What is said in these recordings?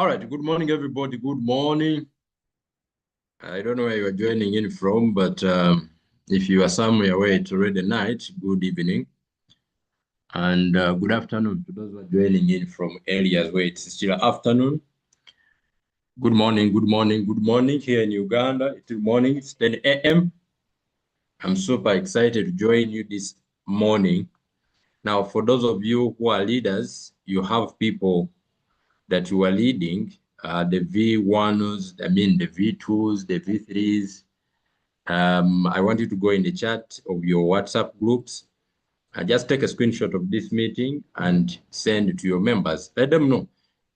All right. Good morning, everybody. Good morning. I don't know where you are joining in from, but if you are somewhere where it's already night, good evening. And good afternoon to those who are joining in from areas where it's still afternoon. Good morning, good morning, good morning. Here in Uganda, it's morning, it's 10 a.m. I'm super excited to join you this morning. Now, for those of you who are leaders, you have people that you are leading, the V1s, the V2s, the V3s. I want you to go in the chat of your WhatsApp groups and just take a screenshot of this meeting and send it to your members. Let them know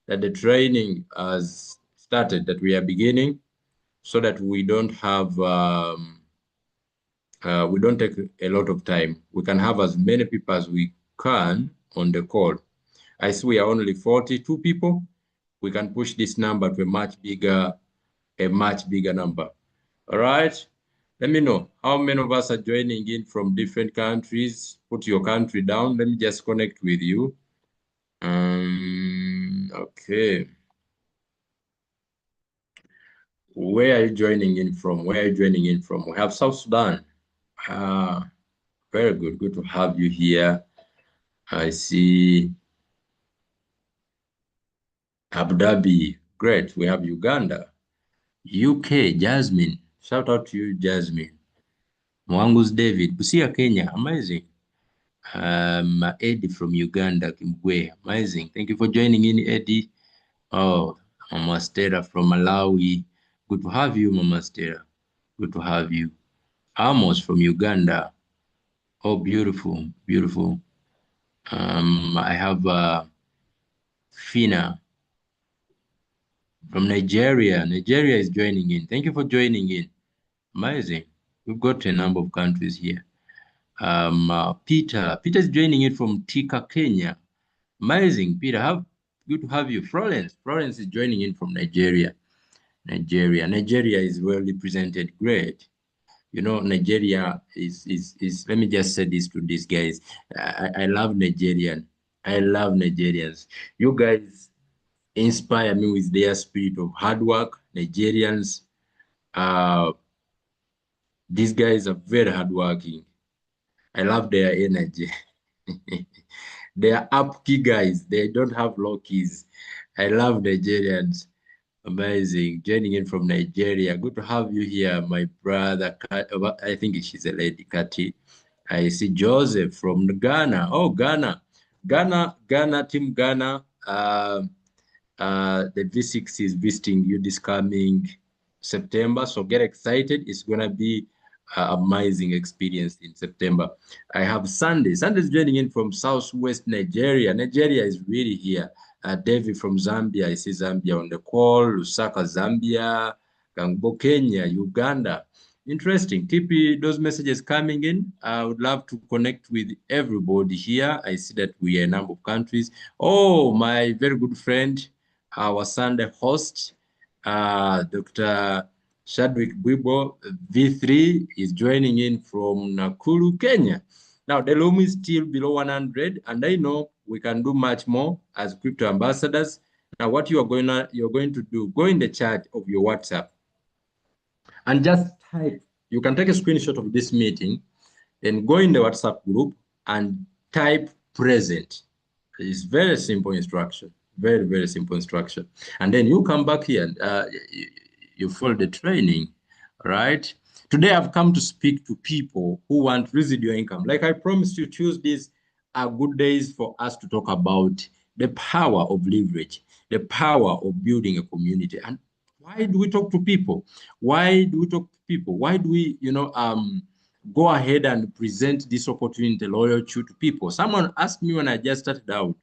that the training has started, that we are beginning, so that we don't have, we don't take a lot of time. We can have as many people as we can on the call. I see we are only 42 people. We can push this number to a much bigger number. All right. Let me know how many of us are joining in from different countries. Put your country down. Let me just connect with you. Okay. Where are you joining in from? Where are you joining in from? We have South Sudan. Ah, very good. Good to have you here. I see Abu Dhabi. Great. We have Uganda. UK, Jasmine. Shout out to you, Jasmine. Mwangu's David. Busia, Kenya. Amazing. Eddie from Uganda, Kimbwe. Amazing. Thank you for joining in, Eddie. Oh, Mama Stella from Malawi. Good to have you, Mama Stella. Good to have you. Amos from Uganda. Oh, beautiful, beautiful. I have Fina from Nigeria. Nigeria is joining in. Thank you for joining in. Amazing. We've got a number of countries here. Peter. Peter is joining in from Tika, Kenya. Amazing, Peter. Good to have you. Florence. Florence is joining in from Nigeria. Nigeria is well represented. Great. You know, Nigeria is let me just say this to these guys. I love Nigerian. I love Nigerians. You guys inspire me with their spirit of hard work. Nigerians, these guys are very hardworking. I love their energy. They are up key guys. They don't have low keys. I love Nigerians. Amazing. Joining in from Nigeria. Good to have you here, my brother. I think she's a lady, Kati. I see Joseph from Ghana. Oh, Ghana. Ghana, Team Ghana. The V6 is visiting you this coming September. So get excited. It's going to be an amazing experience in September. I have Sunday. Sunday's joining in from Southwest Nigeria. Nigeria is really here. David from Zambia. I see Zambia on the call. Lusaka, Zambia. Gangbo, Kenya. Uganda. Interesting. Keep those messages coming in. I would love to connect with everybody here. I see that we are a number of countries. Oh, my very good friend, our Sunday host, Dr. Shadwick Bwibo, V3, is joining in from Nakuru, Kenya. Now, the loom is still below 100, and I know we can do much more as crypto ambassadors. Now, what you're going to do, go in the chat of your WhatsApp and just type. You can take a screenshot of this meeting, then go in the WhatsApp group and type present. It's very simple instruction. Very, very simple instruction. And then you come back here and you follow the training, right? Today I've come to speak to people who want residual income. Like I promised you, Tuesdays are good days for us to talk about the power of leverage, the power of building a community. And why do we talk to people? Why do we talk to people? Why do we, go ahead and present this opportunity, Royalq, to people? Someone asked me when I just started out,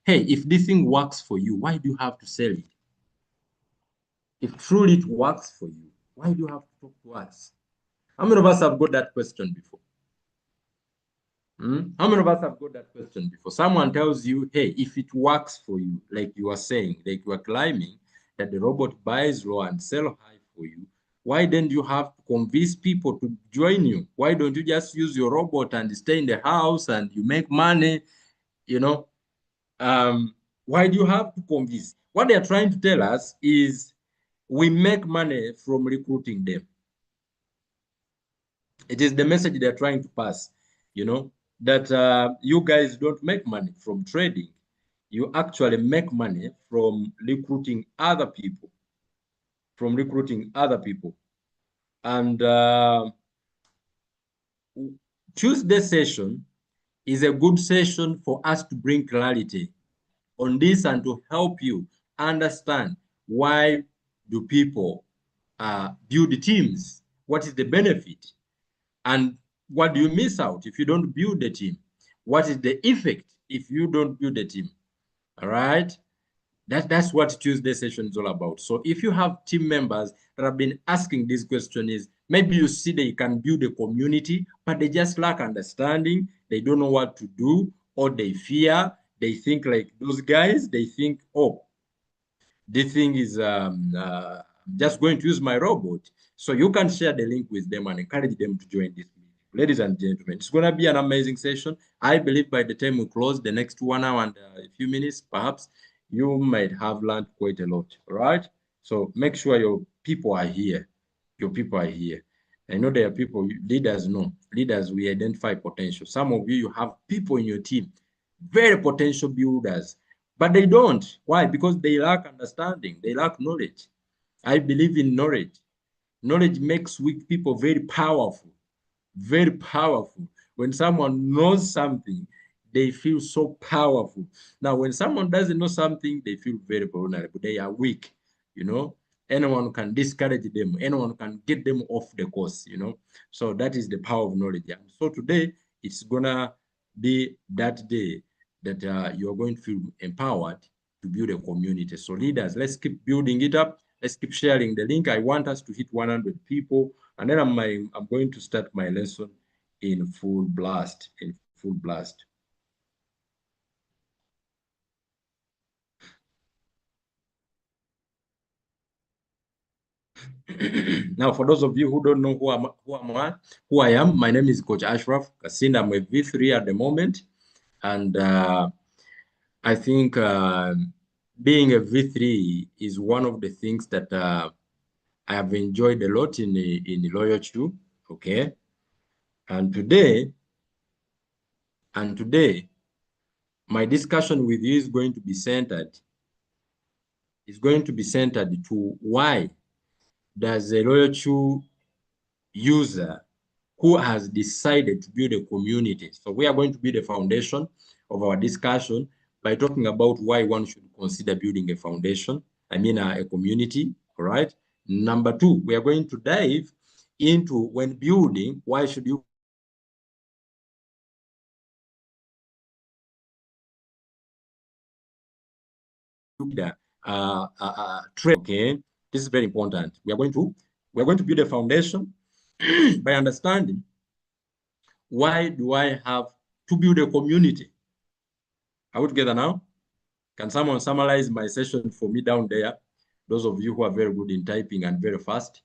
hey, if this thing works for you, why do you have to sell it? If truly it works for you, why do you have to talk to us? How many of us have got that question before? How many of us have got that question before? Someone tells you, hey, if it works for you, like you are saying, like you are climbing, that the robot buys low and sell high for you, why don't you have to convince people to join you? Why don't you just use your robot and stay in the house and you make money, you know? Why do you have to convince? What they are trying to tell us is we make money from recruiting them. It is the message they're trying to pass, you know, that you guys don't make money from trading. You actually make money from recruiting other people, from recruiting other people. And Tuesday session is a good session for us to bring clarity on this and to help you understand why do people build teams? What is the benefit? And what do you miss out if you don't build the team? What is the effect if you don't build a team? All right. That's what Tuesday session is all about. So if you have team members that have been asking this question is maybe you see they can build a community, but they just lack understanding. They don't know what to do, or they fear. They think like those guys, they think, oh, this thing is just going to use my robot. So you can share the link with them and encourage them to join this meeting. Ladies and gentlemen, it's going to be an amazing session. I believe by the time we close the next 1 hour and a few minutes, perhaps, you might have learned quite a lot, all right? So make sure your people are here. Your people are here. I know there are people, leaders know. Leaders, we identify potential. Some of you, you have people in your team, very potential builders, but they don't. Why? Because they lack understanding. They lack knowledge. I believe in knowledge. Knowledge makes weak people very powerful. Very powerful. When someone knows something, they feel so powerful. Now, when someone doesn't know something, they feel very vulnerable. They are weak, you know. Anyone can discourage them. Anyone can get them off the course, you know. So that is the power of knowledge. And so today, it's going to be that day that you're going to feel empowered to build a community. So leaders, let's keep building it up. Let's keep sharing the link. I want us to hit 100 people, and then I'm going to start my lesson in full blast. In full blast. Now, for those of you who don't know who I am, my name is Coach Ashraf Kasinda. I'm a V3 at the moment, and I think being a V3 is one of the things that I have enjoyed a lot in Royalq. Okay, and today, my discussion with you is going to be centered to why does a Royalq user who has decided to build a community. So we are going to be the foundation of our discussion by talking about why one should consider building a foundation. I mean, a community, all right? Number two, we are going to dive into when building, why should you the trade, okay? This is very important. We're going to build a foundation by understanding why do I have to build a community? Are we together now? Can someone summarize my session for me down there? Those of you who are very good in typing and very fast.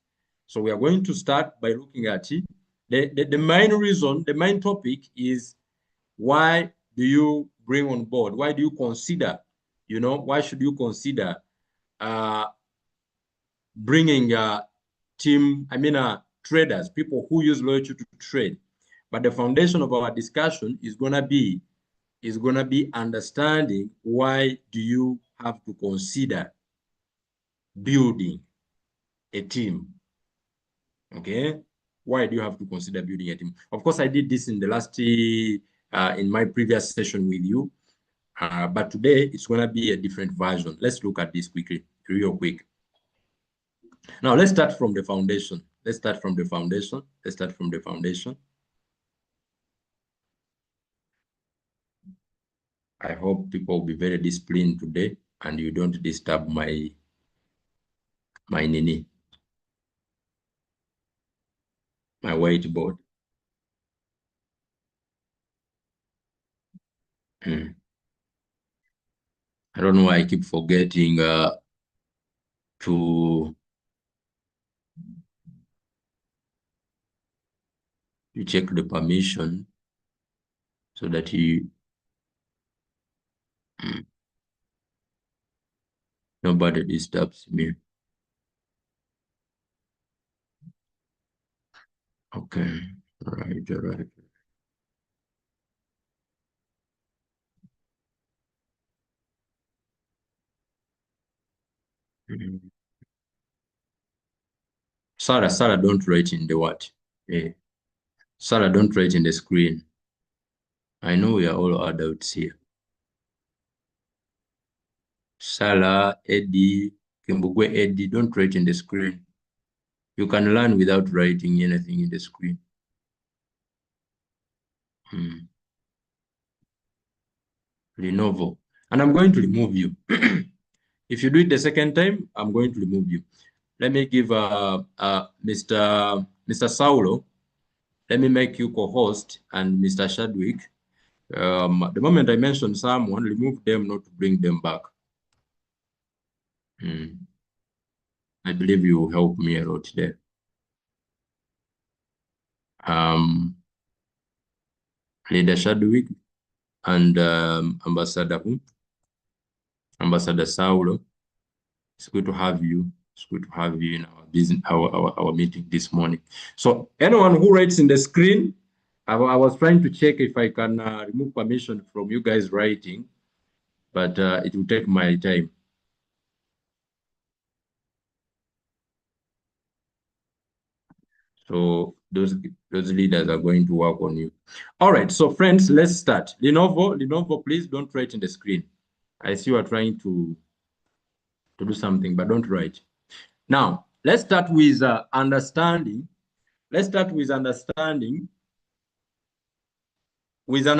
So we are going to start by looking at it. The main reason, the main topic is why do you bring on board? Why do you consider, why should you consider uh, bringing traders, people who use loyalty to trade. But the foundation of our discussion is gonna be understanding why do you have to consider building a team. Okay, why do you have to consider building a team? Of course, I did this in the last in my previous session with you, but today it's gonna be a different version. Let's look at this quickly, real quick. Now let's start from the foundation. Let's start from the foundation. Let's start from the foundation. I hope people will be very disciplined today and you don't disturb my nini, my whiteboard. Hmm. I don't know why I keep forgetting to check the permission so that you. Hmm. Nobody disturbs me. Okay. All right. All right. Mhm. Sarah, don't write in the what? Eh, Sarah, don't write in the screen. I know we are all adults here. Sarah, Eddie, Kimbugwe, Eddie, don't write in the screen. You can learn without writing anything in the screen. Hmm. Lenovo. And I'm going to remove you. If you do it the second time, I'm going to remove you. Let me give Mr. Saulo, let me make you co-host, and Mr. Shadwick. The moment I mention someone, remove them, not to bring them back. Hmm. I believe you will help me a lot there. Um, Leader Shadwick and Ambassador Saulo. It's good to have you. It's good to have you in our business, our meeting this morning. So anyone who writes in the screen, I was trying to check if I can remove permission from you guys writing, but it will take my time. So those leaders are going to work on you. All right, so friends, let's start. Lenovo, please don't write in the screen. I see you are trying to do something, but don't write. Now, let's start with understanding. Let's start with an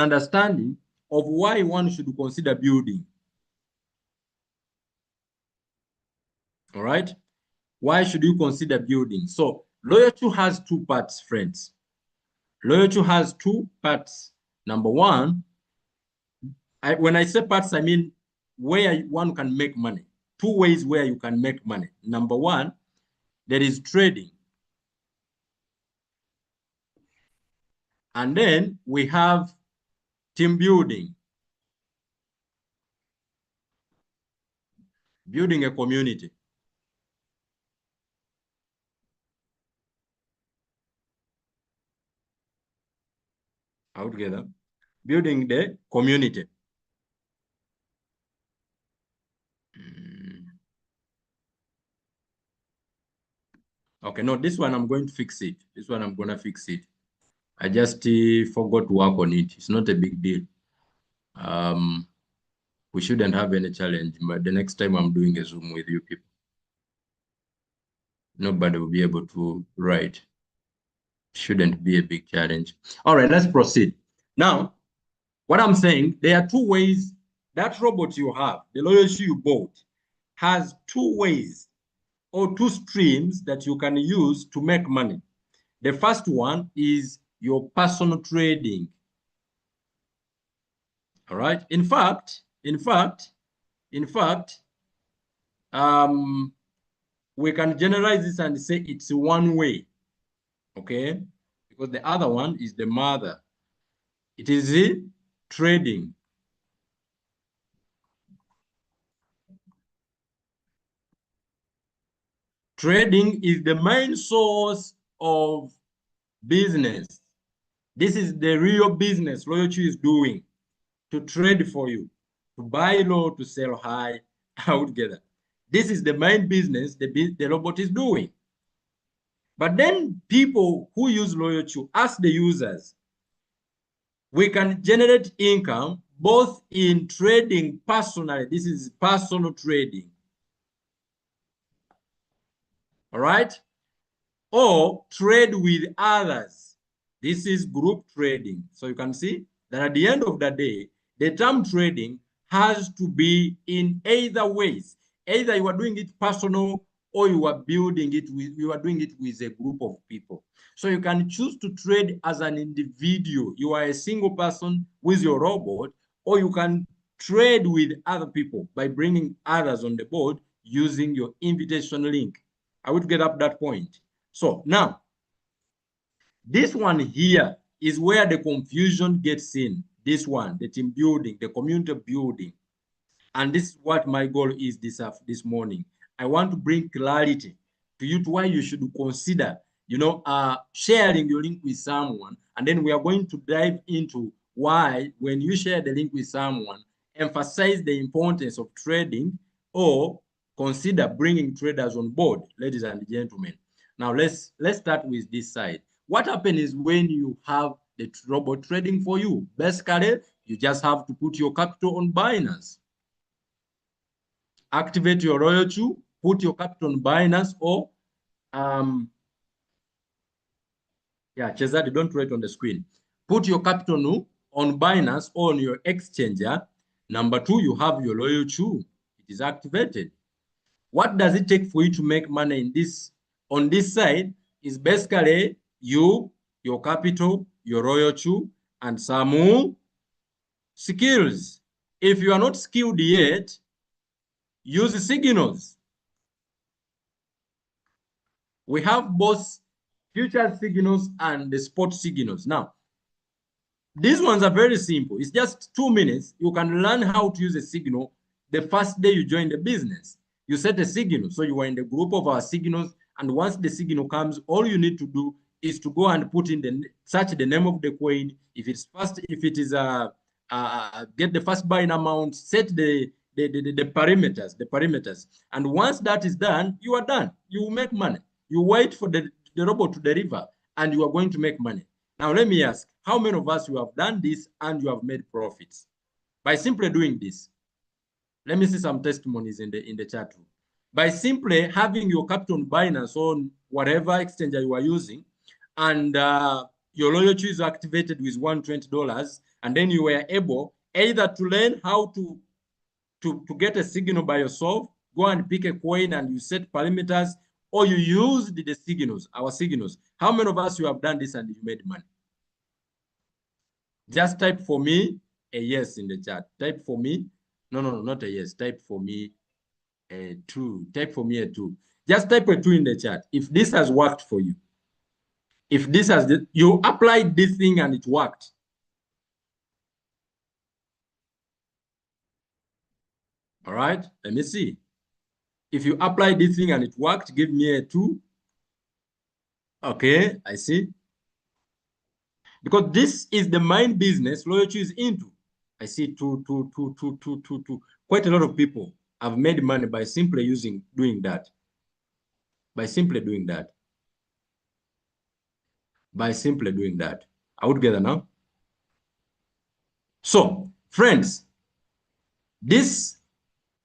understanding of why one should consider building. All right? Why should you consider building? So, loyalty has two parts, friends. Loyalty has two parts. Number one, when I say parts, I mean where one can make money. Two ways where you can make money. Number one, there is trading. And then we have team building, building a community. All together, building the community. Mm. Okay, no, this one I'm going to fix it. This one I'm going to fix it. I just forgot to work on it. It's not a big deal. Um, we shouldn't have any challenge, but the next time I'm doing a Zoom with you people, nobody will be able to write. Shouldn't be a big challenge. All right, let's proceed. Now, what I'm saying, there are two ways that robot you have, the loyalty you bought, has two ways or two streams that you can use to make money. The first one is your personal trading. All right. In fact, we can generalize this and say it's one way. Okay. Because the other one is the mother. It is the trading. Trading is the main source of business. This is the real business Loyalty is doing, to trade for you, to buy low, to sell high, altogether. This is the main business the robot is doing. But then people who use Loyalty, as the users, we can generate income both in trading personally. This is personal trading. All right? Or trade with others. This is group trading. So you can see that at the end of the day, the term trading has to be in either ways. Either you are doing it personal or you are building it with, you are doing it with a group of people. So you can choose to trade as an individual. You are a single person with your robot, or you can trade with other people by bringing others on the board using your invitation link. I would get up that point. So now, this one here is where the confusion gets in. This one, the team building, the community building. And this is what my goal is this morning. I want to bring clarity to you to why you should consider, sharing your link with someone. And then we are going to dive into why, when you share the link with someone, emphasize the importance of trading or consider bringing traders on board, ladies and gentlemen. Now, let's start with this side. What happens is when you have the robot trading for you, basically, you just have to put your capital on Binance. Activate your Royalq, put your capital on Binance, or Chezadi, don't write on the screen. Put your capital on Binance or on your exchanger. Number two, you have your Royalq. It is activated. What does it take for you to make money in this? On this side is basically your capital, your Royalq, and some skills. If you are not skilled yet, use signals. We have both future signals and the spot signals. Now, these ones are very simple. It's just 2 minutes. You can learn how to use a signal the first day you join the business. You set a signal. So you are in the group of our signals. And once the signal comes, all you need to do is to go and put in search the name of the coin. If it's first, if it is get the first buying amount, set the parameters. And once that is done, you are done. You will make money. You wait for the robot to deliver, and you are going to make money. Now, let me ask, how many of us you have done this and you have made profits? By simply doing this, let me see some testimonies in the chat room. By simply having your capital on Binance on whatever exchanger you are using, and your Royalq is activated with $120, and then you were able either to learn how to get a signal by yourself, go and pick a coin and you set parameters, or you use the signals, our signals. How many of us you have done this and you made money? Just type for me a yes in the chat. Type for me. No, not a yes. Type for me a 2. Type for me a 2. Just type a 2 in the chat if this has worked for you. If this has, you applied this thing and it worked. All right, let me see. If you apply this thing and it worked, give me a 2. Okay, I see. Because this is the main business Royalq is into. I see two. Quite a lot of people have made money by simply doing that. By simply doing that. By simply doing that. Are we together now? So, friends, this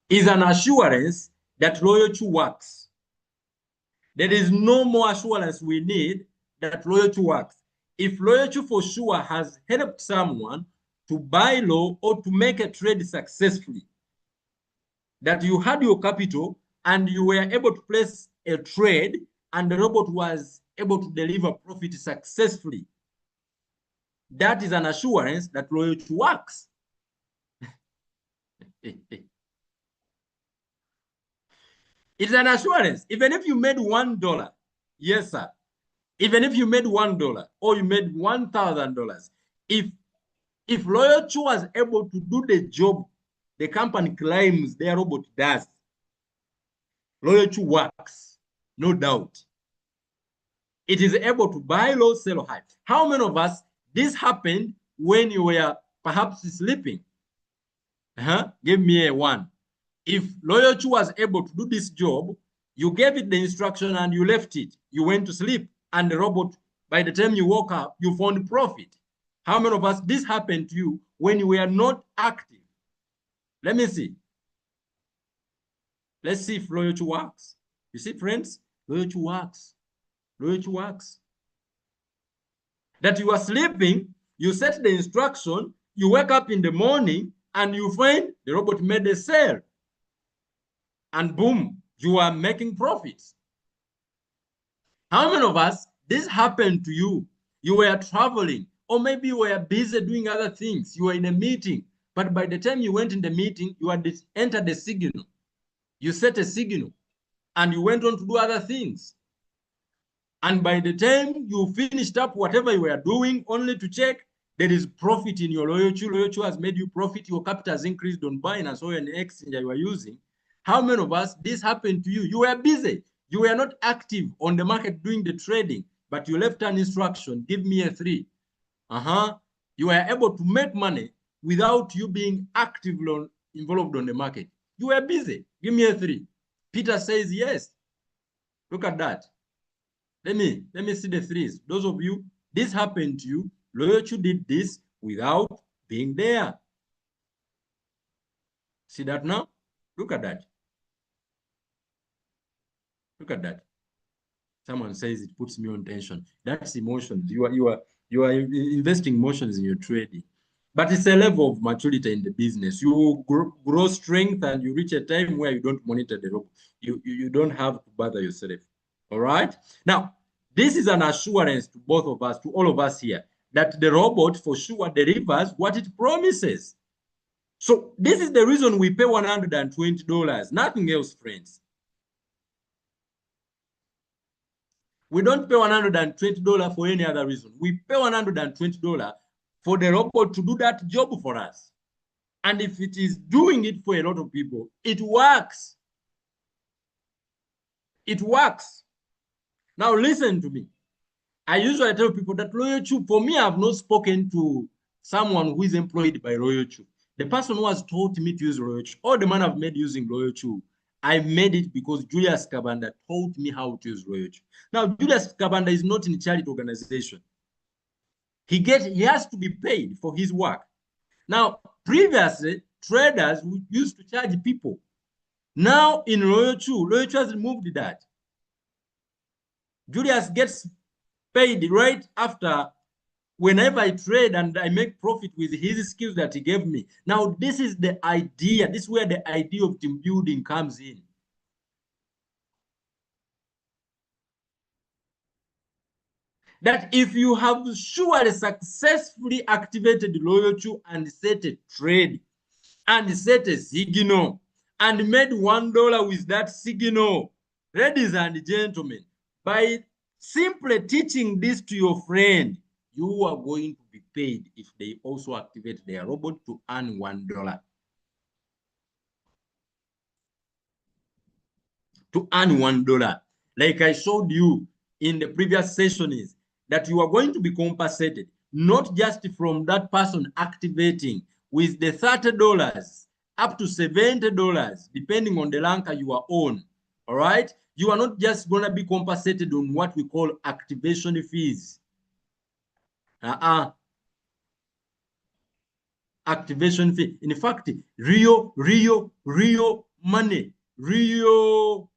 is an assurance that Royalq works. There is no more assurance we need that Royalq works. If Royalq for sure has helped someone to buy low or to make a trade successfully, that you had your capital and you were able to place a trade and the robot was able to deliver profit successfully, that is an assurance that Royalq works. It's an assurance. Even if you made $1, yes, sir. Even if you made $1 or you made $1,000, if Royalq was able to do the job the company claims their robot does, Royalq works, no doubt. It is able to buy low, sell high. How many of us, this happened when you were perhaps sleeping? Give me a 1. If Royalq was able to do this job, you gave it the instruction and you left it. You went to sleep, and the robot, by the time you woke up, you found profit. How many of us, this happened to you when you were not active? Let me see. Let's see if Royalq works. You see, friends, Royalq works. Royalq works. That you are sleeping, you set the instruction, you wake up in the morning, and you find the robot made a sale. And boom, you are making profits. How many of us, this happened to you? You were traveling, or maybe you were busy doing other things. You were in a meeting, but by the time you went in the meeting, you had entered the signal. You set a signal, and you went on to do other things. And by the time you finished up whatever you were doing, only to check, There is profit in your Royalq. Royalq has made you profit. Your capital has increased on Binance or an exchange you are using. How many of us, this happened to you? You were busy. You were not active on the market doing the trading, but you left an instruction, give me a 3. You were able to make money without you being actively involved on the market. You were busy. Give me a 3. Peter says yes. Look at that. Let me see the 3s. Those of you, this happened to you. Royalq did this without being there. See that now? Look at that. Look at that. Someone says it puts me on tension. That's emotions. You are investing emotions in your trading. But it's a level of maturity in the business. You grow strength and you reach a time where you don't monitor the rope. You don't have to bother yourself. All right? Now, this is an assurance to both of us, to all of us here, that the robot for sure delivers what it promises. So this is the reason we pay $120. Nothing else, friends. We don't pay $120 for any other reason. We pay $120 for the robot to do that job for us. And if it is doing it for a lot of people, it works. It works. Now listen to me. I usually tell people that Royalq, for me, I have not spoken to someone who is employed by Royalq. The person who has taught me to use Royalq, all the money I've made using Royalq, I made it because Julius Kabanda taught me how to use Royalq. Now, Julius Kabanda is not in a charity organization. He has to be paid for his work. Now, previously, traders used to charge people. Now, in Royalq has removed that. Julius gets paid right after whenever I trade and I make profit with his skills that he gave me. Now, this is the idea. This is where the idea of team building comes in. That if you have surely successfully activated Royalq and set a trade and set a signal and made $1 with that signal, ladies and gentlemen, by simply teaching this to your friend, you are going to be paid if they also activate their robot to earn $1. To earn $1. Like I showed you in the previous session, is that you are going to be compensated, not just from that person activating with the $30 up to $70, depending on the ranker you are on. All right? You are not just going to be compensated on what we call activation fees. Activation fee. In fact, real money, real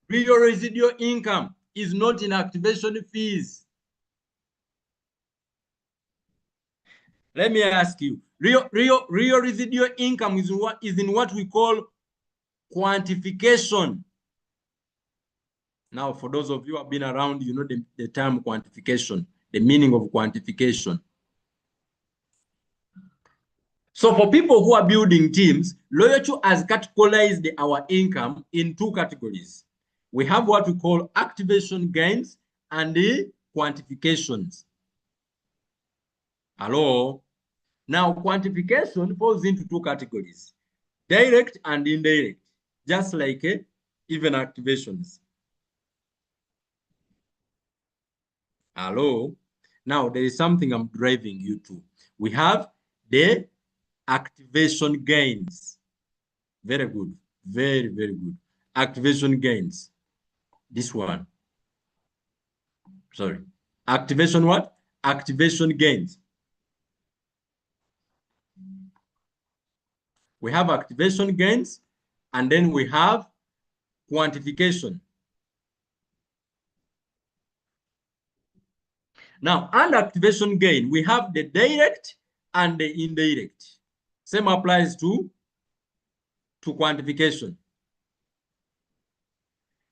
residual income is not in activation fees. Let me ask you, real residual income is in what we call quantification. Now, for those of you who have been around, you know the term quantification, the meaning of quantification. So for people who are building teams, Royalq has categorized our income in 2 categories. We have what we call activation gains and the quantifications. Hello? Now, quantification falls into 2 categories, direct and indirect, just like even activations. Hello? Now, there is something I'm driving you to. We have the activation gains. Very good. Very good. Activation gains. This one. Sorry. Activation what? Activation gains. We have activation gains, and then we have quantification. Now, under activation gain, we have the direct and the indirect. Same applies to quantification.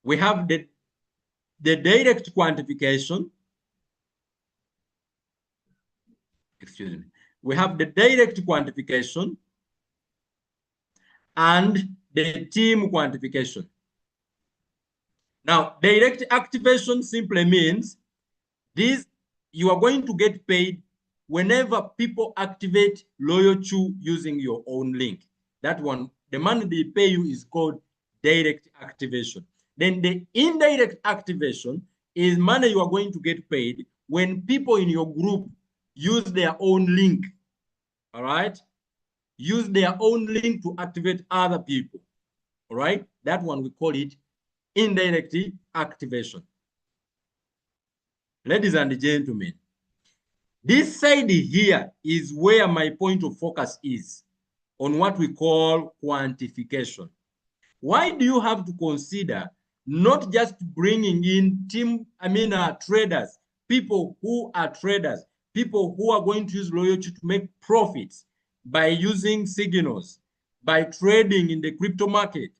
We have the direct quantification. Excuse me. We have the direct quantification and the team quantification. Now, direct activation simply means this you are going to get paid whenever people activate Royalq using your own link. That one, the money they pay you is called direct activation. Then the indirect activation is money you are going to get paid when people in your group use their own link. All right? Use their own link to activate other people. All right? That one, we call it indirect activation. Ladies and gentlemen, this side here is where my point of focus is on what we call quantification. Why do you have to consider not just bringing in traders, people who are traders, people who are going to use Royalq to make profits by using signals, by trading in the crypto market?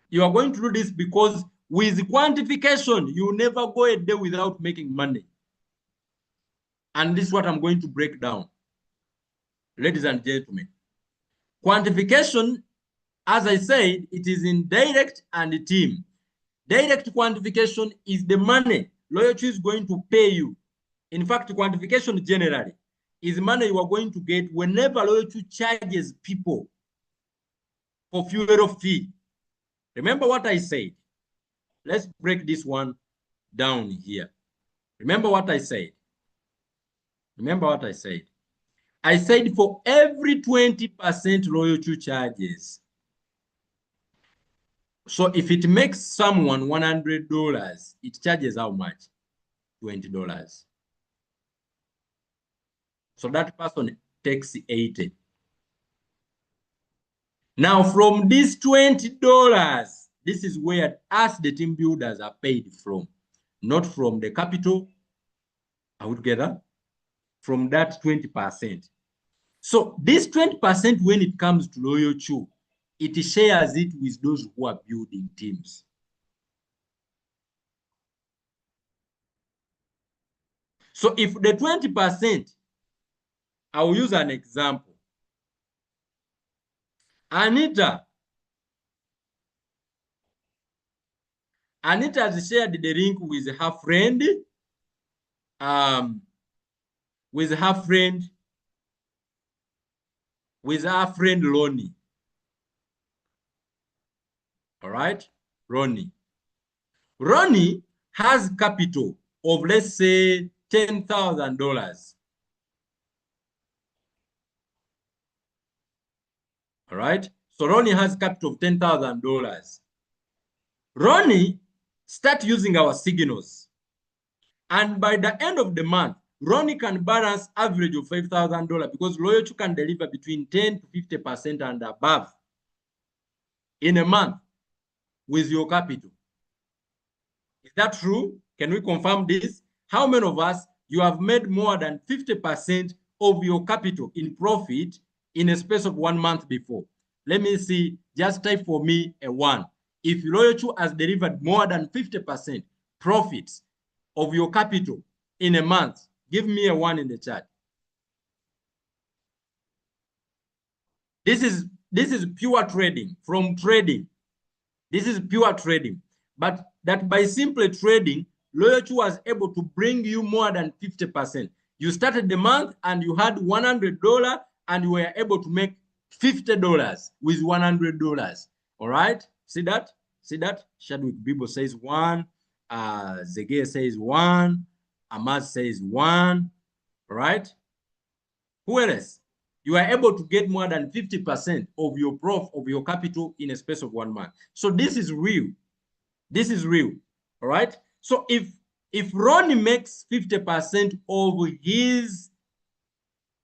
You are going to do this because with quantification, you never go a day without making money. And this is what I'm going to break down. Ladies and gentlemen, quantification, as I said, it is in direct and team. Direct quantification is the money Royalq is going to pay you. In fact, quantification generally is money you are going to get whenever Royalq charges people for fuel fee. Remember what I said. Let's break this one down here. Remember what I said. Remember what I said. I said for every 20% Royalq charges. So if it makes someone $100, it charges how much? $20. So that person takes 80. Now from this $20, this is where us, the team builders, are paid from. Not from the capital. Are we together? From that 20%. So this 20%, when it comes to Royalq, it shares it with those who are building teams. So if the 20%, I will use an example. Anita has shared the link with her friend, with her friend Ronnie. All right, Ronnie. Ronnie has capital of, let's say, $10,000. All right, so Ronnie has capital of $10,000. Ronnie start using our signals, and by the end of the month, Ronnie can balance average of $5,000 because Royalq can deliver between 10 to 50% and above in a month with your capital. Is that true? Can we confirm this? How many of us, you have made more than 50% of your capital in profit in a space of 1 month before? Let me see. Just type for me a 1. If Royalq has delivered more than 50% profits of your capital in a month, give me a 1 in the chat. This is pure trading, from trading. This is pure trading. But that by simply trading, Royalq was able to bring you more than 50%. You started the month and you had $100 and you were able to make $50 with $100. All right? See that? See that? Shadwick Bibo says 1. Zege says 1. Amaz says 1. All right? Who else? You are able to get more than 50% of your capital in a space of 1 month. So this is real. This is real. All right. So if Ronnie makes 50% of his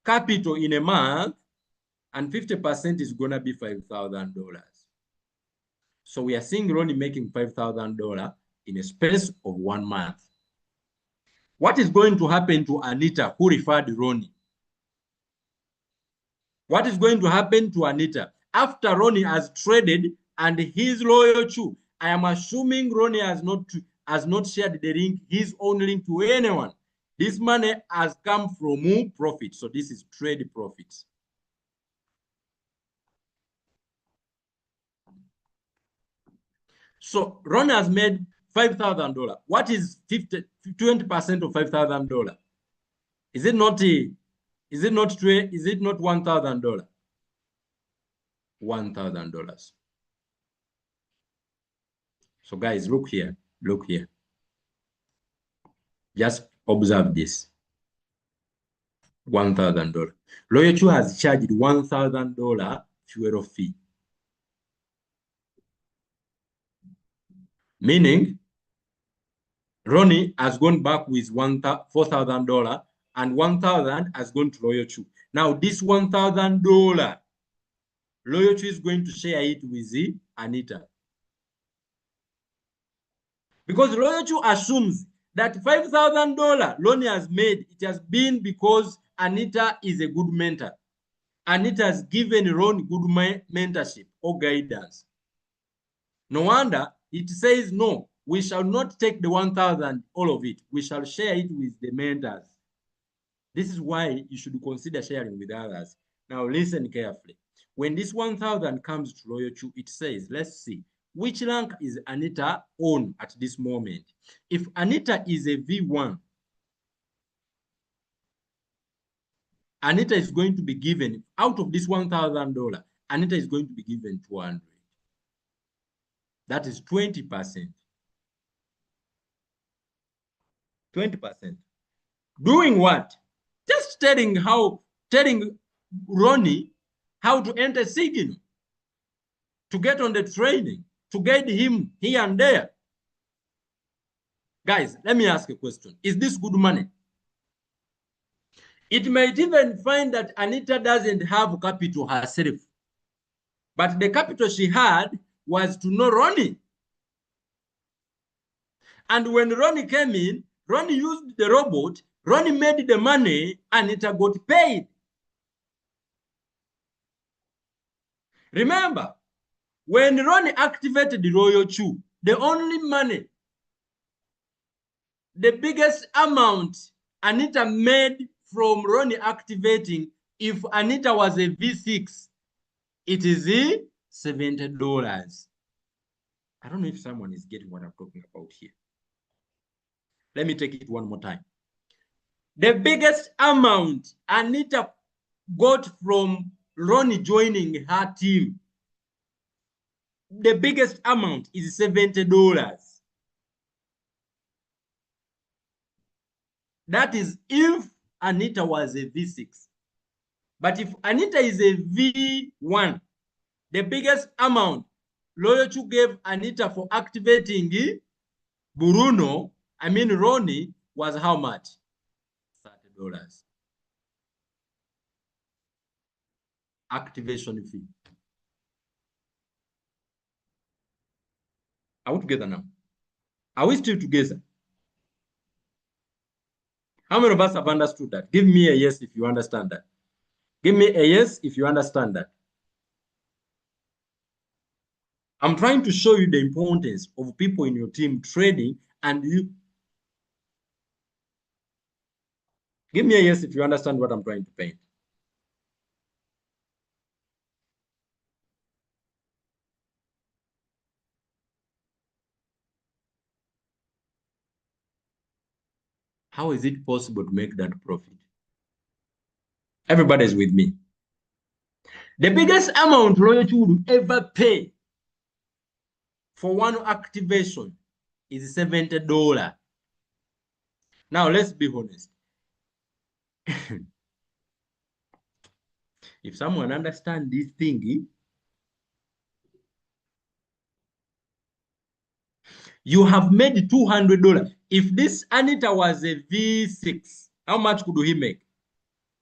capital in a month, and 50% is gonna be $5,000. So we are seeing Ronnie making $5,000 in a space of 1 month. What is going to happen to Anita, who referred Ronnie? What is going to happen to Anita after Ronnie has traded and his Royalq? I am assuming Ronnie has not shared the link, his own link, to anyone. This money has come from who? Profit. So this is trade profits. So Ronnie has made $5,000. What is 20% of $5,000? Is it not $1,000? $1,000. So guys, look here. Look here. Just observe this. $1,000. Royalq has charged $1,000 fuel fee. Meaning, Ronnie has gone back with $4,000 and $1,000 has gone to Royalq. Now, this $1,000, Royalq is going to share it with Anita. Because Royalq assumes that $5,000 Ronnie has made, it has been because Anita is a good mentor. Anita has given Ron good mentorship or guidance. No wonder it says, no, we shall not take the 1,000, all of it. We shall share it with the mentors. This is why you should consider sharing with others. Now listen carefully. When this 1,000 comes to Royalq, it says, let's see, which rank is Anita on at this moment? If Anita is a V1, Anita is going to be given, out of this $1,000, Anita is going to be given 200. That is 20%. 20%. Doing what? Just telling Ronnie how to enter Signal, to get on the training, to guide him here and there. Guys, let me ask a question. Is this good money? It might even find that Anita doesn't have capital herself, but the capital she had was to know Ronnie. And when Ronnie came in, Ronnie used the robot, Ronnie made the money, Anita got paid. Remember, when Ronnie activated the Royalq, the only money, the biggest amount Anita made from Ronnie activating, if Anita was a V6, it is $70. I don't know if someone is getting what I'm talking about here. Let me take it one more time. The biggest amount Anita got from Ronnie joining her team, the biggest amount is $70. That is if Anita was a V6. But if Anita is a V1, the biggest amount Royalq gave Anita for activating Ronnie, was how much? $30. Activation fee. Are we together now? Are we still together? How many of us have understood that? Give me a yes if you understand that. Give me a yes if you understand that. I'm trying to show you the importance of people in your team trading, and you give me a yes if you understand what I'm trying to paint. How is it possible to make that profit? Everybody's with me. The biggest amount Royalq would ever pay for one activation is $70. Now, let's be honest. If someone understands this thing, you have made $200. If this Anita was a V6, how much could he make?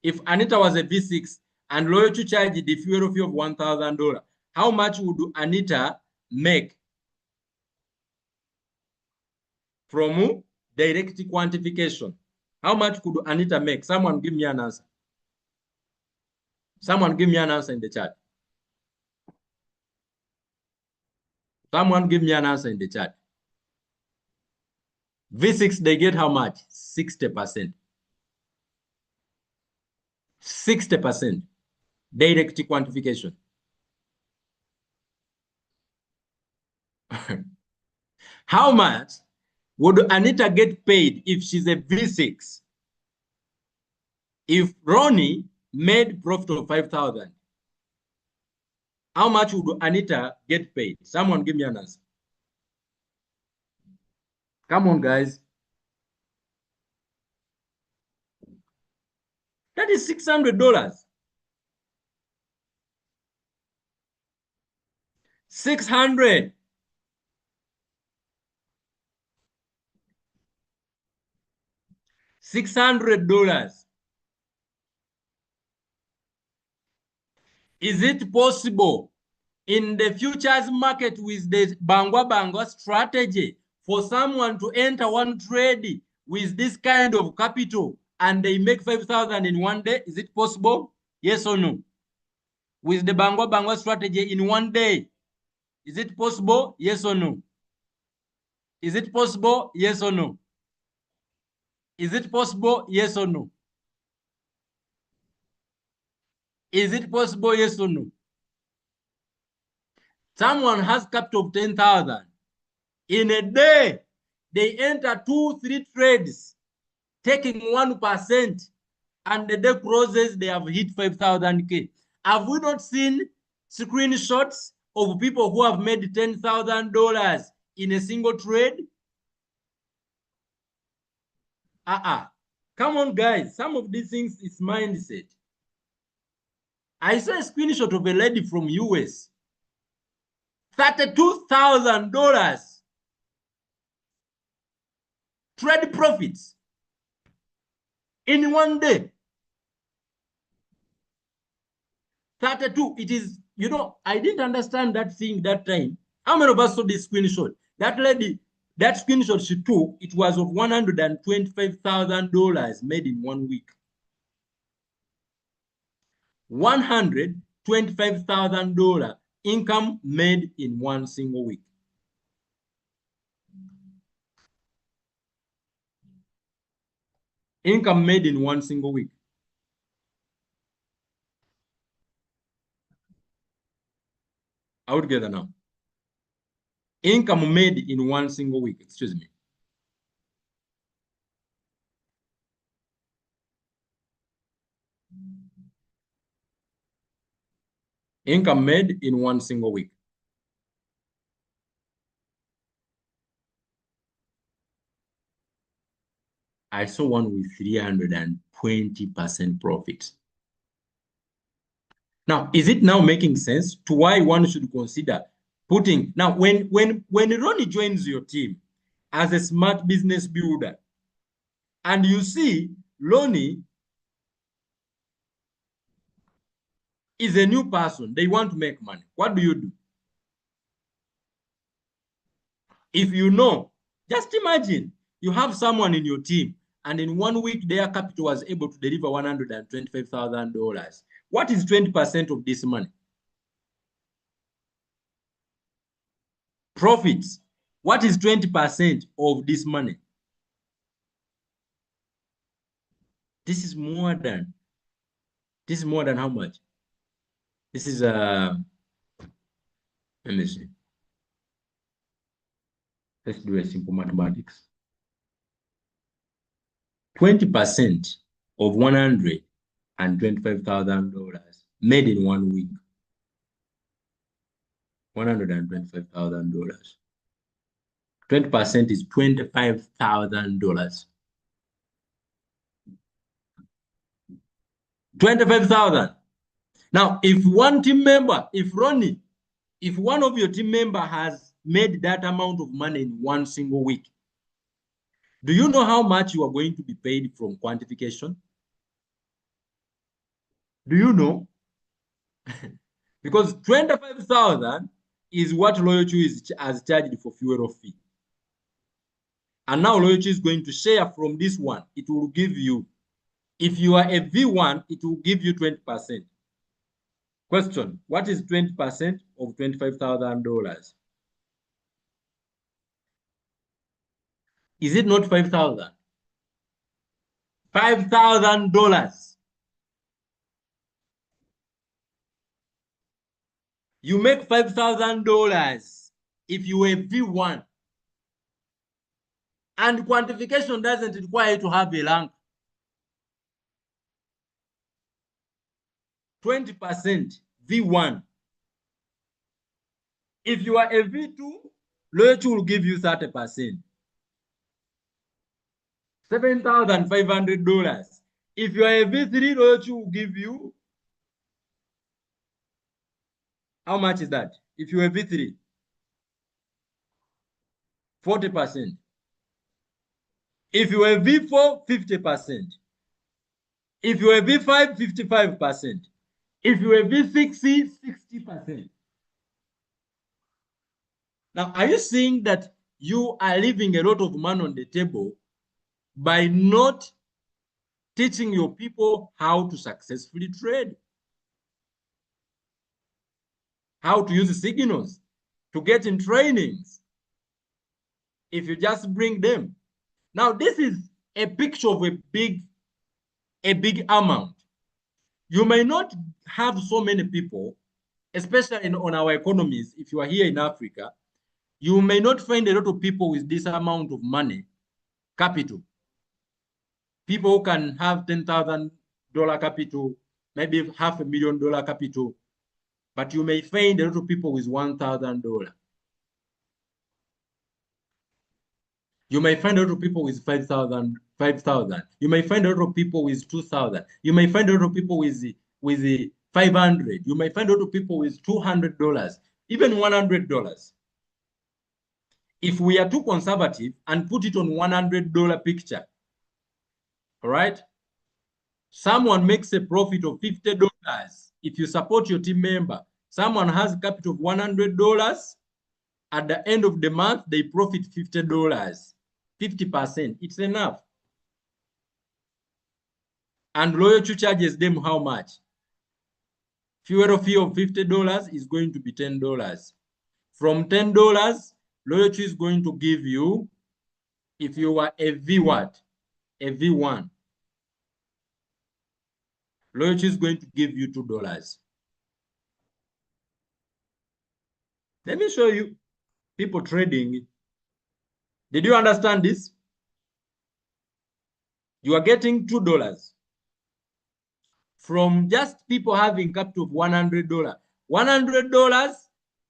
If Anita was a V6 and Royalq charged the fuel fee of $1,000, how much would Anita make from direct quantification? How much could Anita make? Someone give me an answer. Someone give me an answer in the chat. Someone give me an answer in the chat. V6, they get how much? 60%. 60% direct quantification. How much would Anita get paid if she's a V6? If Ronnie made profit of 5,000, how much would Anita get paid? Someone give me an answer. Come on, guys. That is $600. 600. $600. Is it possible in the futures market with the Bangwa strategy for someone to enter one trade with this kind of capital and they make 5,000 in one day? Is it possible? Yes or no? With the Bangwa strategy in one day, is it possible? Yes or no? Is it possible? Yes or no? Is it possible? Yes or no? Is it possible? Yes or no? Someone has capital of 10,000. In a day, they enter 2-3 trades, taking 1%, and the day closes, they have hit 5,000K. Have we not seen screenshots of people who have made $10,000 in a single trade? Come on, guys. Some of these things is mindset. I saw a screenshot of a lady from US. $32,000 trade profits in one day. 32. It is, you know, I didn't understand that thing that time. How many of us saw this screenshot? That lady, that screenshot she took, it was of $125,000 made in 1 week. $125,000 income made in one single week. Income made in one single week. Out together now. Income made in one single week. Excuse me. Income made in one single week. I saw one with 320% profit. Now, is it now making sense to why one should consider putting now when Ronnie joins your team as a smart business builder, and you see Ronnie is a new person, they want to make money. What do you do? If you know, just imagine you have someone in your team, and in 1 week their capital was able to deliver $125,000. What is 20% of this money? Profits. What is 20% of this money? This is more than how much? This is let me see. Let's do a simple mathematics. 20% of $125,000 made in 1 week. $125,000. 20% is $25,000. 25,000. Now, if one team member, if Ronnie, if one of your team member has made that amount of money in one single week, do you know how much you are going to be paid from quantification? Do you know? Because 25,000 is what Royalq has charged for fuel fee. And now Royalq is going to share from this one. It will give you, if you are a V1, it will give you 20%. Question, what is 20% of $25,000? Is it not 5,000? $5,000. You make $5,000 if you are V1. And quantification doesn't require you to have a rank. 20% V1. If you are a V2, Royalq will give you 30%. $7,500. If you are a V3, Royalq will give you, how much is that? If you are a V3, 40%. If you are a V4, 50%. If you are a V5, 55%. If you are a V6, 60%. Now, are you seeing that you are leaving a lot of money on the table by not teaching your people how to successfully trade, how to use signals, to get in trainings, if you just bring them? Now, this is a picture of a big amount. You may not have so many people, especially on our economies. If you are here in Africa, you may not find a lot of people with this amount of money, capital. People who can have $10,000 capital, maybe $500,000 capital, but you may find a lot of people with $1,000. You may find a lot of people with 5,000. You may find a lot of people with 2,000. You may find a lot of people with 500. You may find a lot of people with $200, even $100. If we are too conservative and put it on $100 picture, all right? Someone makes a profit of $50. If you support your team member, someone has a capital of $100. At the end of the month, they profit $50. 50%. It's enough. And Royalq charges them how much? Fuel fee of $50 is going to be $10. From $10, Royalq is going to give you, if you are a V what? A V1. Royalq is going to give you $2. Let me show you people trading. Did you understand this? You are getting $2 from just people having capital of $100. $100,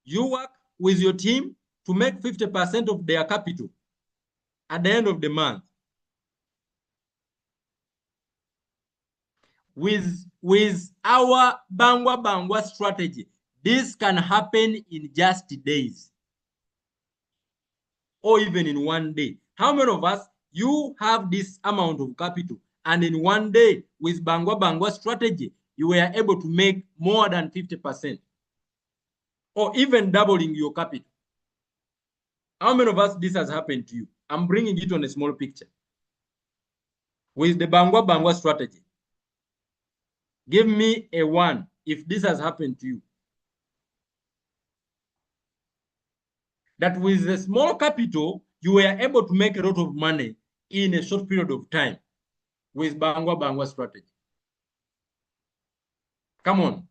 you work with your team to make 50% of their capital at the end of the month. With our Bangwa strategy, this can happen in just days or even in one day. How many of us, you have this amount of capital and in one day with Bangwa strategy, you were able to make more than 50% or even doubling your capital? How many of us this has happened to you? I'm bringing it on a small picture. With the Bangwa strategy, give me a 1 if this has happened to you. That with a small capital, you were able to make a lot of money in a short period of time with Bangwa strategy. Come on.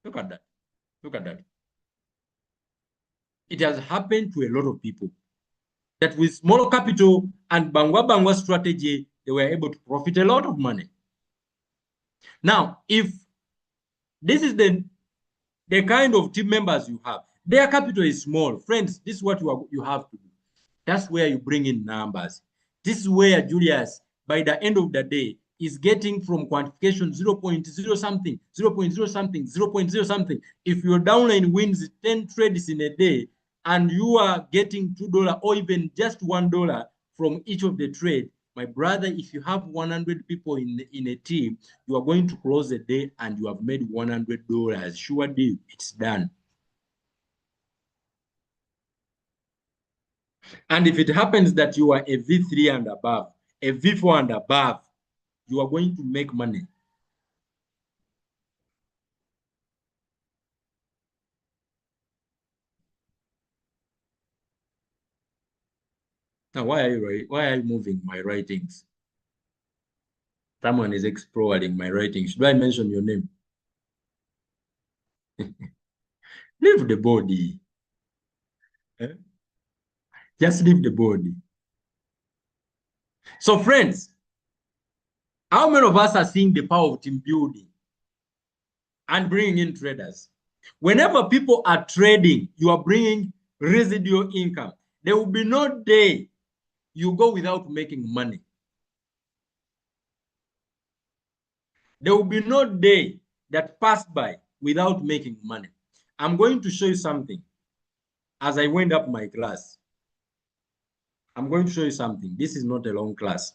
Look at that. Look at that. It has happened to a lot of people that with small capital and Bangwa strategy, they were able to profit a lot of money. Now, if this is the kind of team members you have, their capital is small. Friends, this is what you have to do. That's where you bring in numbers. This is where Julius, by the end of the day, is getting from quantification 0.0 something, 0.0 something, 0.0 something. If your downline wins 10 trades in a day and you are getting $2 or even just $1 from each of the trade, my brother, if you have 100 people in a team, you are going to close the day and you have made $100. Sure deal, it's done. And if it happens that you are a V3 and above, a V4 and above, you are going to make money. Now, why are you moving my writings? Someone is exploring my writings. Should I mention your name? Leave the body. Eh? Just leave the body. So, friends, how many of us are seeing the power of team building and bringing in traders? Whenever people are trading, you are bringing residual income. There will be no day you go without making money. There will be no day that passed by without making money. I'm going to show you something as I wind up my class. I'm going to show you something. This is not a long class.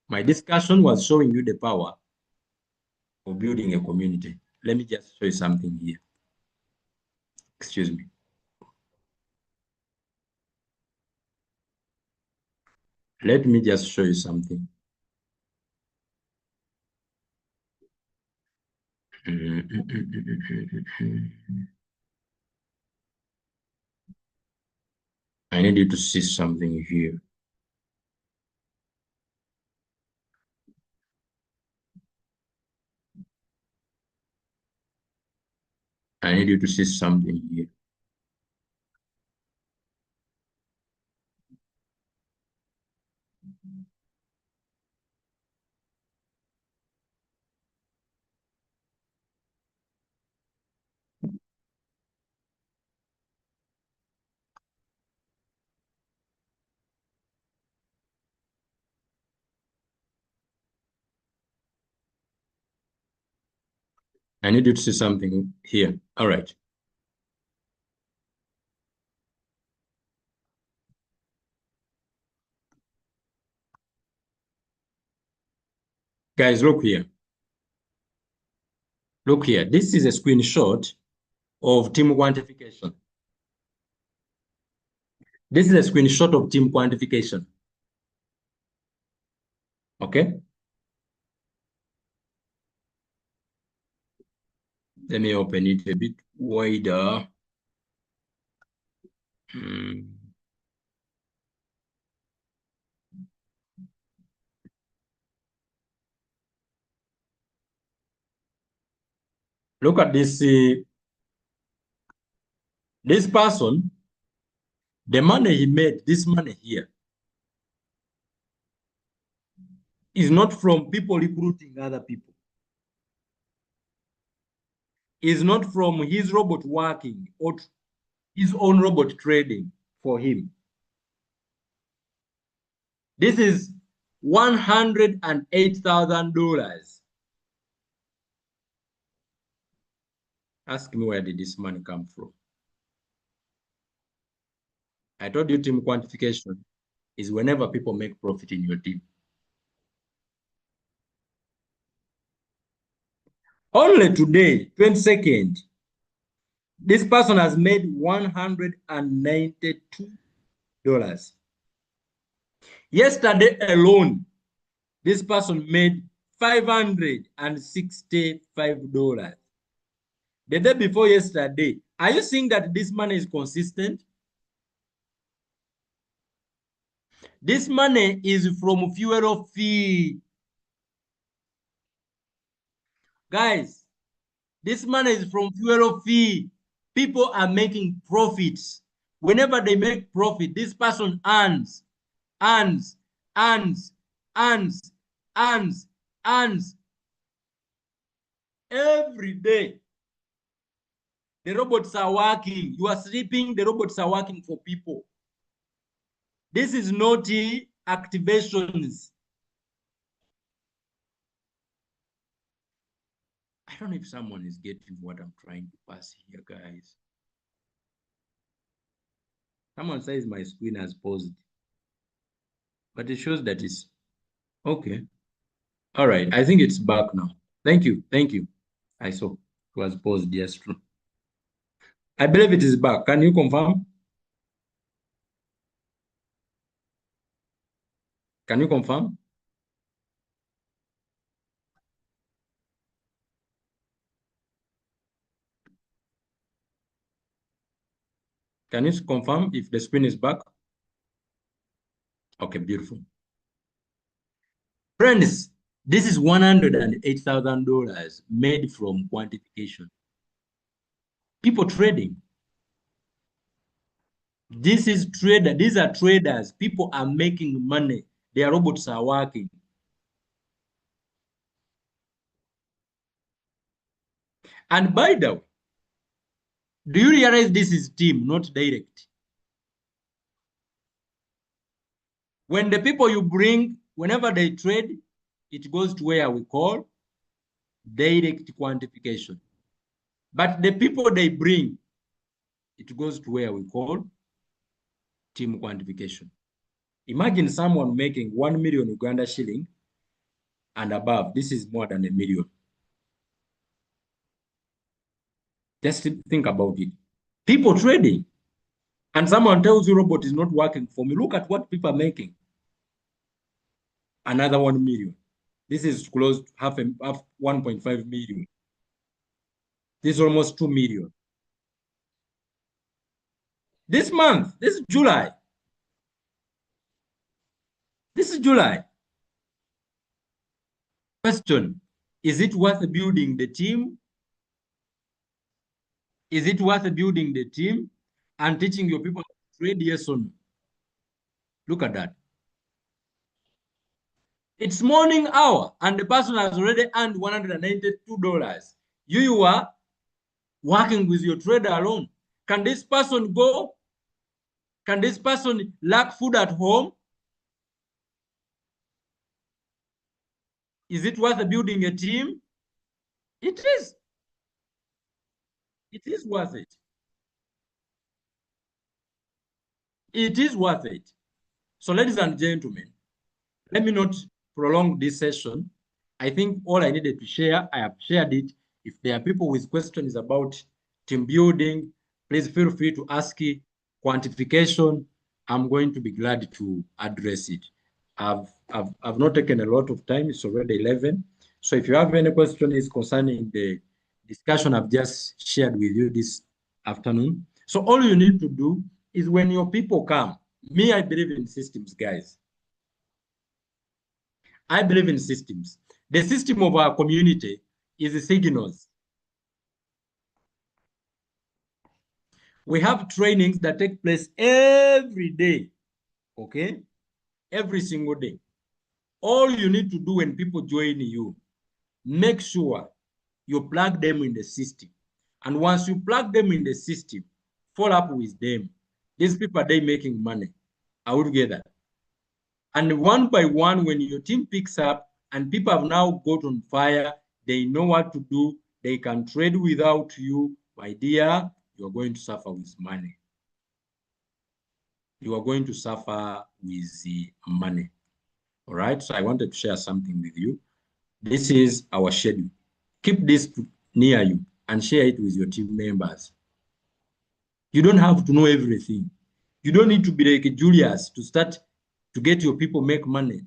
My discussion was showing you the power of building a community. Let me just show you something here. Excuse me. Let me just show you something. I need you to see something here. I need you to see something here. I need you to see something here. All right. Guys, look here. Look here. This is a screenshot of team quantification. This is a screenshot of team quantification. Okay. Let me open it a bit wider. Look at this. This person, the money he made, this money here, is not from people recruiting other people. Is not from his robot working or his own robot trading for him. This is $108,000. Ask me, where did this money come from? I told you team quantification is whenever people make profit in your team. Only today, 22nd, this person has made $192. Yesterday alone, this person made $565. The day before yesterday, are you seeing that this money is consistent? This money is from fuel fee. Guys, this money is from fuel fee. People are making profits. Whenever they make profit, this person earns, earns, earns, earns, earns, earns. Every day, the robots are working. You are sleeping, the robots are working for people. This is not activations. I don't know if someone is getting what I'm trying to pass here, guys. Someone says my screen has paused, but it shows that it's okay. All right, I think it's back now. Thank you, thank you. I saw it was paused, yes, true. I believe it is back. Can you confirm? Can you confirm? Can you confirm if the screen is back? Okay, beautiful. Friends, this is $108,000 made from quantification. People trading. This is trader. These are traders. People are making money. Their robots are working. And by the way, do you realize this is team, not direct? When the people you bring, whenever they trade, it goes to where we call direct quantification. But the people they bring, it goes to where we call team quantification. Imagine someone making 1 million Uganda shilling and above. This is more than a million. Just think about it. People trading, and someone tells you robot is not working for me. Look at what people are making. Another 1 million. This is close to half 1.5 million. This is almost 2 million. This month, this is July. This is July. Question, is it worth building the team? Is it worth building the team and teaching your people to trade? Yes or no? Look at that. It's morning hour and the person has already earned $192. You are working with your trader alone. Can this person go? Can this person lack food at home? Is it worth building a team? It is. It is worth it. It is worth it. So, ladies and gentlemen, let me not prolong this session. I think all I needed to share, I have shared it. If there are people with questions about team building, please feel free to ask it. Quantification, I'm going to be glad to address it. I've not taken a lot of time. It's already 11. So if you have any questions concerning the discussion I've just shared with you this afternoon, so all you need to do is when your people come, me, I believe in systems, guys. I believe in systems. The system of our community is the signals. We have trainings that take place every day, okay? Every single day. All you need to do when people join you, make sure you plug them in the system. And once you plug them in the system, follow up with them. These people are they making money. Are we together? And one by one, when your team picks up and people have now got on fire, they know what to do, they can trade without you, my dear, you're going to suffer with money. You are going to suffer with the money. All right. So I wanted to share something with you. This is our schedule. Keep this near you and share it with your team members. You don't have to know everything. You don't need to be like Julius to start to get your people make money.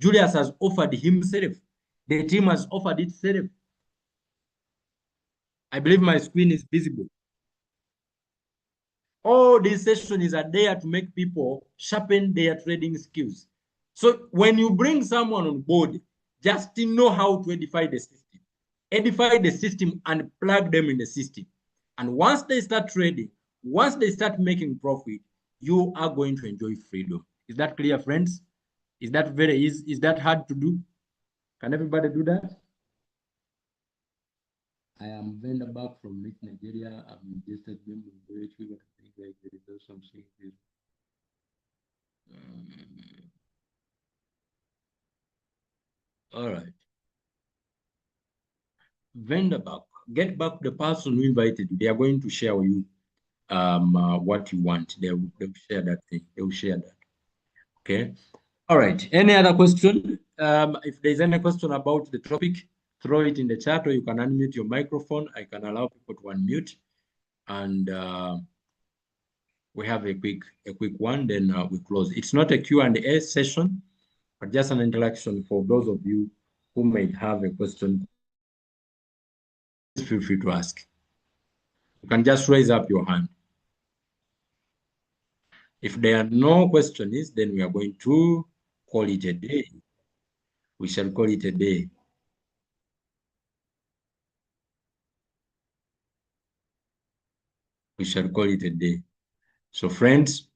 Julius has offered himself. The team has offered itself. I believe my screen is visible. All these sessions are there to make people sharpen their trading skills. So when you bring someone on board, just know how to edify the system. Edify the system and plug them in the system. And once they start trading, once they start making profit, you are going to enjoy freedom. Is that clear, friends? Is that very easy? Is that hard to do? Can everybody do that? I am vendor back from Nigeria. I'm just a member of Royalq, but I think like there is some changes. All right. Vendor back. Get back the person who invited you. They are going to share with you what you want. They'll share that thing. They'll share that. Okay. All right. Any other question? If there's any question about the topic, throw it in the chat, or you can unmute your microphone. I can allow people to unmute, and we have a quick one. Then we close. It's not a Q&A session, but just an interaction for those of you who may have a question. Feel free to ask. You can just raise up your hand. If there are no questions, then we are going to call it a day. We shall call it a day. We shall call it a day. So friends,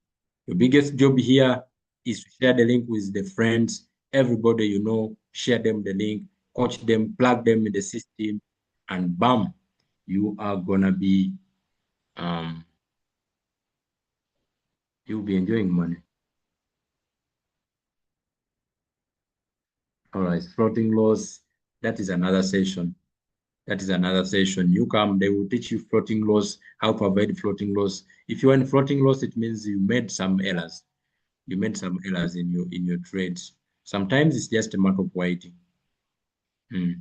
your biggest job here is to share the link with the friends, everybody you know, share them the link, coach them, plug them in the system, and bam, you are gonna be um you'll be enjoying money. All right, floating loss, that is another session. That is another session. You come, they will teach you floating loss, how to avoid floating loss. If you are in floating loss, it means you made some errors. You made some errors in your trades. Sometimes it's just a matter of waiting. Hmm.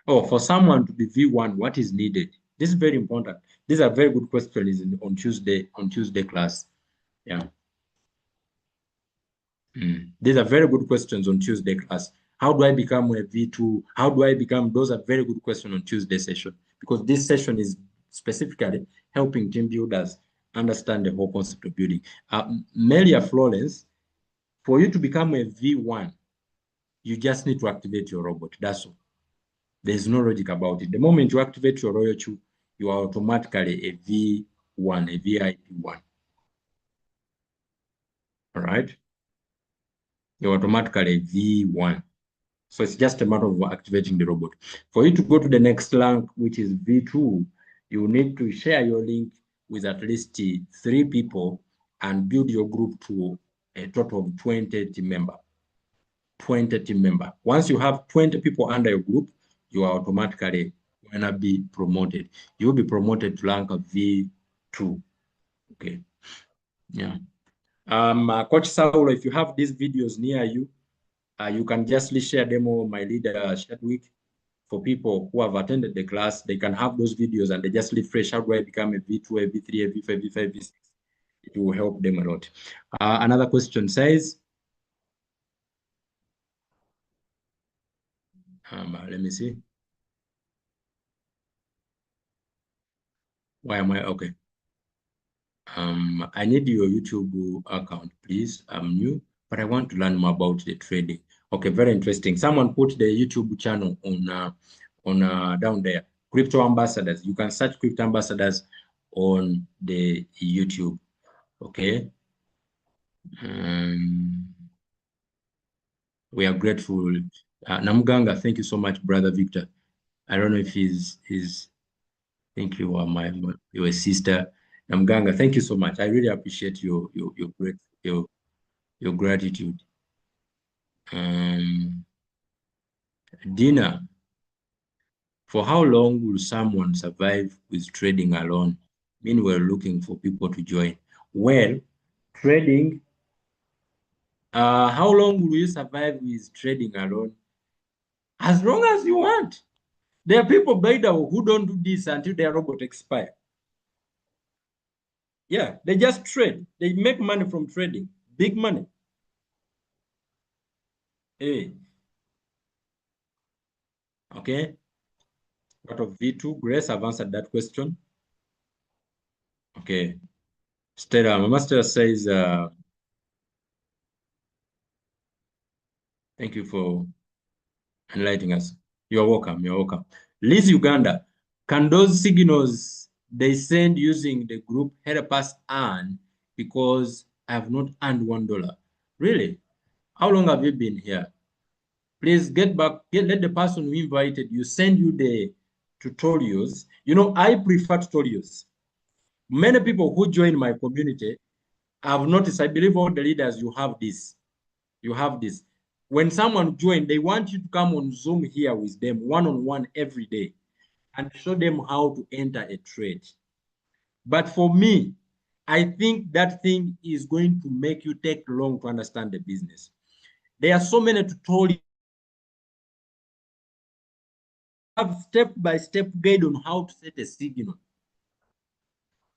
Oh, for someone to be V1, what is needed? This is very important. These are very good questions on Tuesday class. Yeah. These are very good questions on Tuesday class. How do I become a V2? How do I become? Those are very good questions on Tuesday session, because this session is specifically helping team builders understand the whole concept of building. Melia Florence, for you to become a V1, you just need to activate your robot. That's all. There's no logic about it. The moment you activate your Royalq, you are automatically a V1, a VIP1. All right? You're automatically a V1. So it's just a matter of activating the robot. For you to go to the next rank, which is V2, you need to share your link with at least 3 people and build your group to a total of 20 team member. 20 team member. Once you have 20 people under your group, you are automatically going to be promoted. You'll be promoted to rank of V2. Okay. Yeah. Coach Saulo, if you have these videos near you, you can just share them on my leader Shadwick. For people who have attended the class, they can have those videos and they just refresh. How do I become a V2, a V3, a V5, V5, V6? It will help them a lot. Another question says, let me see. Why am I? Okay. I need your YouTube account, please. I'm new, but I want to learn more about the trading. Okay, very interesting. Someone put the YouTube channel on down there. Crypto ambassadors. You can search crypto ambassadors on the YouTube. Okay. Um, we are grateful. Namganga, thank you so much, brother Victor. I don't know if he's thank you, your sister. Namganga, thank you so much. I really appreciate your gratitude. Dina, for how long will someone survive with trading alone? Meanwhile, looking for people to join. Well, trading, how long will you survive with trading alone? As long as you want. There are people by the way who don't do this until their robot expire. Yeah, they just trade. They make money from trading, big money. Hey, okay. What of V2? Grace, I've answered that question. Okay. Stella, Mama Stella says, thank you for enlightening us. You're welcome. You're welcome. Liz Uganda, can those signals they send using the group help us earn, because I have not earned $1? Really? How long have you been here? Please get back, let the person who invited you send you the tutorials. You know, I prefer tutorials. Many people who join my community have noticed, I believe all the leaders, you have this. You have this. When someone joins, they want you to come on Zoom here with them one-on-one every day and show them how to enter a trade. But for me, I think that thing is going to make you take long to understand the business. There are so many tutorials, have step-by-step guide on how to set a signal.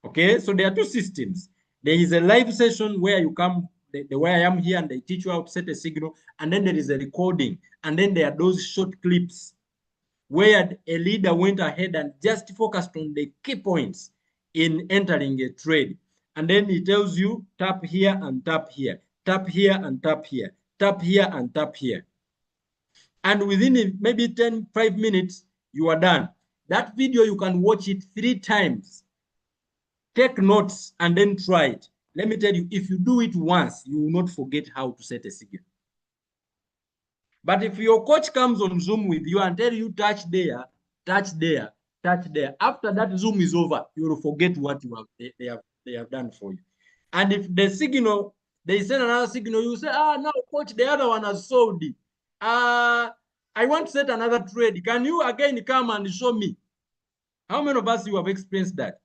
Okay, so there are two systems. There is a live session where you come, the way I am here, and they teach you how to set a signal, and then there is a recording, and then there are those short clips where a leader went ahead and just focused on the key points in entering a trade. And then he tells you, tap here and tap here, tap here and tap here, tap here and tap here. And within maybe 5 minutes, you are done. That video, you can watch it 3 times. Take notes and then try it. Let me tell you, if you do it once, you will not forget how to set a signal. But if your coach comes on Zoom with you and tell you touch there, touch there, touch there, after that Zoom is over, you will forget what you have they have done for you. And if the signal, they send another signal, you say, no, coach, the other one has sold it. I want to set another trade. Can you again come and show me? How many of us you have experienced that?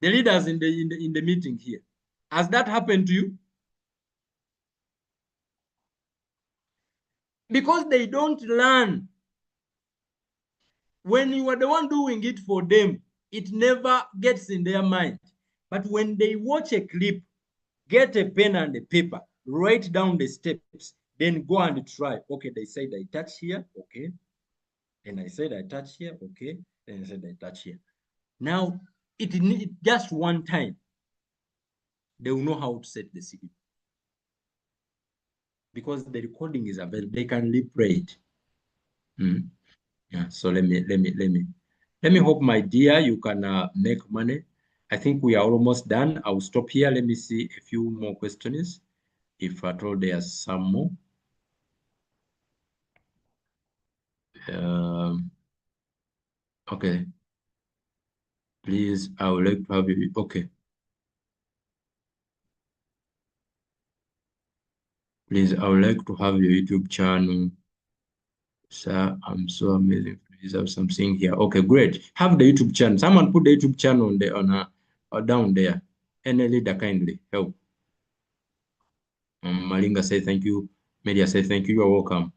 The leaders in the meeting here. Has that happened to you? Because they don't learn. When you are the one doing it for them, it never gets in their mind. But when they watch a clip, get a pen and a paper, write down the steps, then go and try. Okay, they said I touch here, okay. And I said I touch here, okay. Then I said I touch here. Now, it needs just one time. They will know how to set the signal. Because the recording is available, they can replay it. Yeah, so let me hope, my dear, you can make money. I think we are almost done. I'll stop here. Let me see a few more questions, if at all there's some more. Okay. Please, I would like to have you. Okay. Please, I would like to have your YouTube channel. Sir, I'm so amazing. Please have something here. Okay, great. Have the YouTube channel. Someone put the YouTube channel on the down there. Any leader kindly help. Malinga say thank you. Media say thank you. You're welcome.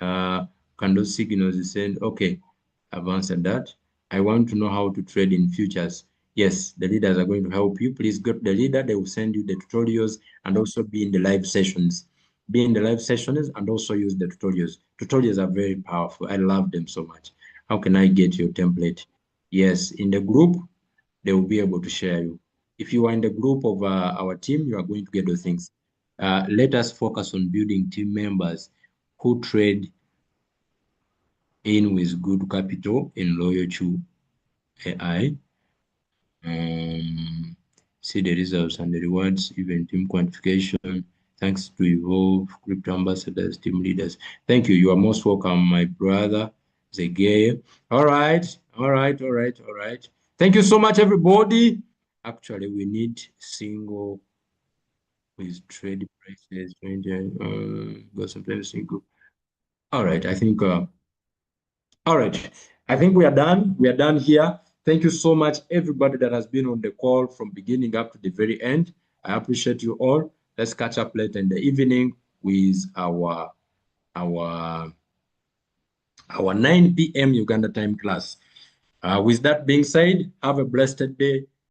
Can those signals send? Okay, I've answered that. I want to know how to trade in futures. Yes, the leaders are going to help you. Please go to the leader. They will send you the tutorials and also be in the live sessions. Be in the live sessions and also use the tutorials. Tutorials are very powerful. I love them so much. How can I get your template? Yes, in the group, they will be able to share you. If you are in the group of our team, you are going to get those things. Let us focus on building team members who trade in with good capital in Royalq AI. See the results and the rewards, even team quantification. Thanks to Evolve, crypto ambassadors, team leaders. Thank you. You are most welcome, my brother, Zegay. All right. Thank you so much, everybody. Actually, we need single with trade prices. Go sometimes single. All right. All right. I think we are done. We are done here. Thank you so much, everybody that has been on the call from beginning up to the very end. I appreciate you all. Let's catch up later in the evening with our 9 p.m. Uganda time class. With that being said, have a blessed day.